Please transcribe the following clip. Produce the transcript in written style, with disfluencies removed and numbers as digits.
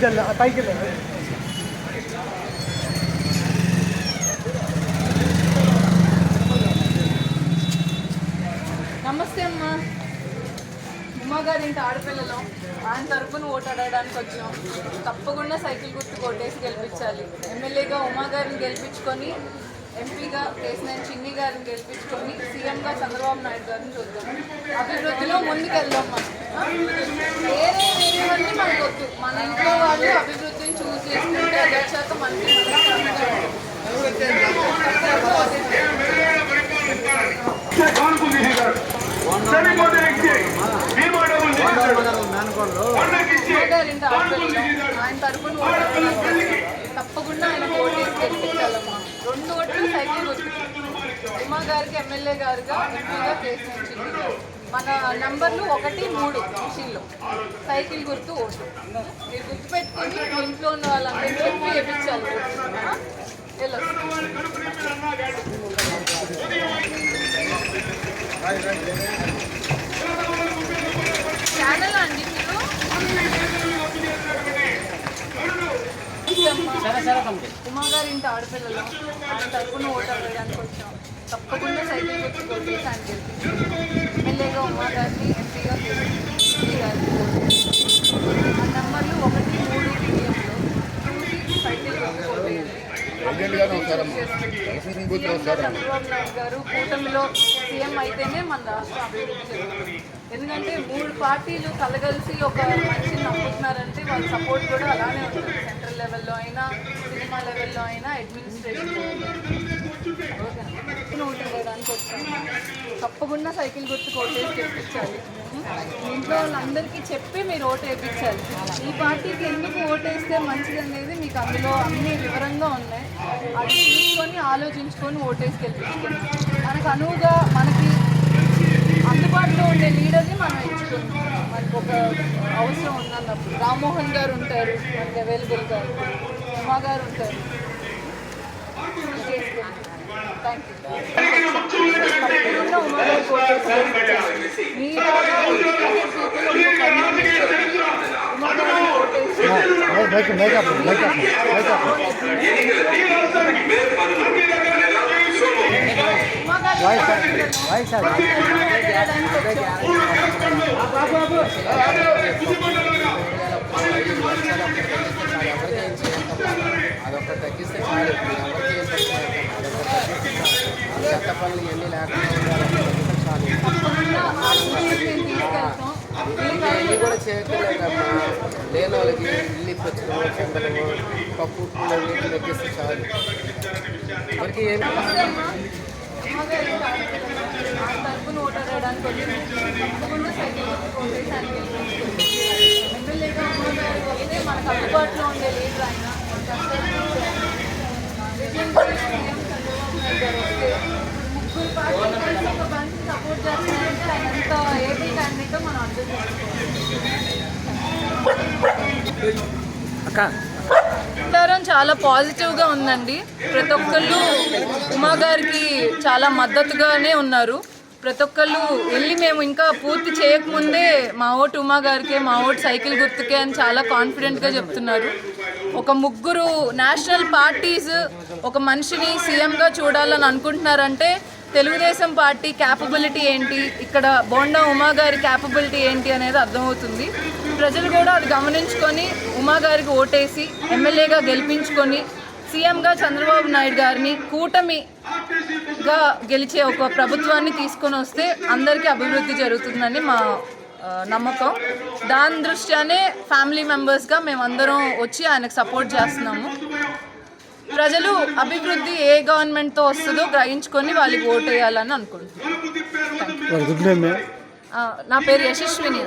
నమస్తే అమ్మా. ఉమాగారి ఇంటి ఆడపిల్లలు ఆయన తరఫున ఓటు అడగడానికి వచ్చాం. తప్పకుండా సైకిల్ గుర్తు కొట్టేసి గెలిపించాలి. ఎమ్మెల్యేగా ఉమాగారిని గెలిపించుకొని, ఎంపీగా కేసినేని చిన్ని గారిని గెలిపించుకొని, సీఎంగా చంద్రబాబు నాయుడు గారిని చూద్దాం. అభివృద్ధిలో ముందుకెళ్దాం. వేరేవన్నీ మనకు వద్దు. మన ఇంట్లో వాళ్ళు అభివృద్ధిని చూస్ చేసుకుంటే అది వచ్చాక మనకి ఆయన తరఫున తప్పకుండా ఆయన ఓటేసి గెలిపించాలమ్మా. 2 ఓట్లు సైకిల్ గుర్తు. ఉమా గారికి ఎమ్మెల్యే గారుగా, ఎంపీగా కేసినేని చిన్ని గారు. మన నంబర్లు 1, 3 మిషన్లో సైకిల్ గుర్తు ఓటు. మీరు గుర్తుపెట్టుకొని ఇంట్లో ఉన్న వాళ్ళందరినీ చెప్పి వేయించాలి. ఛానల్ అండి మీరు. ఉమాగారి ఇంటి ఆడపిల్లలు ఆయన తరఫున ఓటు అడగడానికి వచ్చాం. తప్పకుండా సైకిల్ గుర్తు కొట్టేసి ఆయన గెలిపించారు. ఎమ్మెల్యేగా ఉమాగారిని, ఎంపీగా గారిని ఆ నెంబర్లు 1, 3 మీడియంలో చూసి సైకిల్ గుర్తు కొట్టేయాలి. చంద్రబాబు నాయుడు గారు కూటమిలో సీఎం అయితేనే మన రాష్ట్రం అభివృద్ధి జరుగుతుంది. ఎందుకంటే 3 పార్టీలు కలగలిసి ఒక మనిషిని నమ్ముతున్నారంటే వాళ్ళ సపోర్ట్ కూడా అలానే ఉంటుంది. సెంట్రల్ లెవెల్లో అయినా, సినిమా లెవెల్లో అయినా, అడ్మినిస్ట్రేషన్ ఓటు వేయడానికి వచ్చాము. తప్పకుండా సైకిల్ గుర్తు ఓటేసి గెలిపించాలి. ఇంట్లో వాళ్ళందరికీ చెప్పి మీరు ఓటు వేయించాలి. ఈ పార్టీకి ఎందుకు ఓటేస్తే మంచిది అనేది మీకు అందులో అన్ని వివరంగా ఉన్నాయి. అది చూసుకొని ఆలోచించుకొని ఓటేసి గెలిపించుకోండి. మనకు అనువుగా మనకి అందుబాటులో ఉండే లీడర్ని మనం ఎంచుకుంటాం. మనకు ఒక అవసరం ఉన్నప్పుడు రామ్మోహన్ గారు ఉంటారు, మనకి అవైలబుల్గా ఉమా గారు ఉంటారు. Thank you. ఉమా గారు ఓటేసి అదొక తగ్గిస్తే చెత్త పనులు ఎన్ని లేకుండా ఇవన్నీ కూడా చేయట్లేదమ్మా. లేని వాళ్ళకి ఇల్లు ఇప్పొచ్చు, చెందడము, పప్పు వీటిని తగ్గిస్తే చాలు. మనకి ఏమి తరఫున ఓటు అడగడానికి తప్పకుండా సైకిల్ ఎమ్మెల్యేగా ఉమ్మగారు వస్తే మనకు అందుబాటులో ఉండే లీడర్ ఆయన. చంద్రబాబు నాయుడు గారు వస్తే 3 పార్టీలు కలిసి ఒక బంచ్ సపోర్ట్ చేస్తున్నారంటే ఆయన ఎంత ఏపీ క్యాండిడేటో మనం అర్థం చేసుకోవాలి. చాలా పాజిటివ్గా ఉందండి. ప్రతి ఒక్కళ్ళు ఉమా గారికి చాలా మద్దతుగానే ఉన్నారు. ప్రతి ఒక్కళ్ళు వెళ్ళి మేము ఇంకా పూర్తి చేయకముందే మా ఓటు ఉమా గారికే, మా ఓటు సైకిల్ గుర్తుకే అని చాలా కాన్ఫిడెంట్గా చెప్తున్నారు. ఒక 3 నేషనల్ పార్టీస్ ఒక మనిషిని సీఎంగా చూడాలని అనుకుంటున్నారంటే తెలుగుదేశం పార్టీ క్యాపబిలిటీ ఏంటి, ఇక్కడ బోండా ఉమా గారి క్యాపబిలిటీ ఏంటి అనేది అర్థమవుతుంది. ప్రజలు కూడా అది గమనించుకొని ఉమా గారికి ఓటేసి ఎమ్మెల్యేగా గెలిపించుకొని సీఎంగా చంద్రబాబు నాయుడు గారిని కూటమిగా గెలిచే ఒక ప్రభుత్వాన్ని తీసుకొని వస్తే అందరికీ అభివృద్ధి జరుగుతుందని మా నమ్మకం. దాని దృష్ట్యానే ఫ్యామిలీ మెంబర్స్గా మేమందరం వచ్చి ఆయనకు సపోర్ట్ చేస్తున్నాము. ప్రజలు అభివృద్ధి ఏ గవర్నమెంట్తో వస్తుందో గ్రహించుకొని వాళ్ళకి ఓటు వేయాలని అనుకుంటున్నాను. నా పేరు యశస్విని.